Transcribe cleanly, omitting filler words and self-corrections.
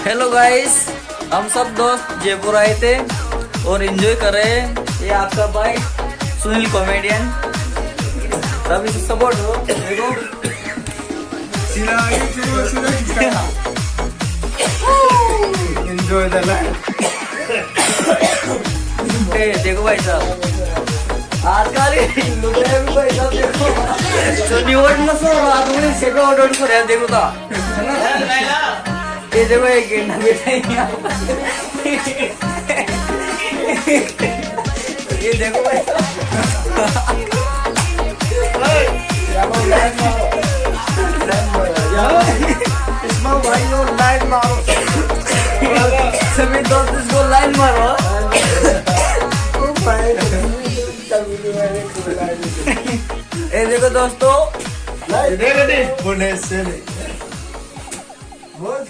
Hello guys, हम सब दोस्त जयपुर आए थे और एंजॉय कर रहे हैं। ये आपका भाई सुनील कॉमेडियन, सभी सपोर्ट हो देखो। Enjoy the life. देखो भाई साहब, आजकल भाई साहब देखो तो निवडणं आतमध्ये सगळं ऑर्डर करूया देखो ता ये देखो एक गेंडा बैठा है यहाँ पर। ये देखो भाई इसमें भाई लोग लाइन मारो। सभी दोस्त इसको लाइन मारो। ये देखो दोस्तों, बोले से बहुत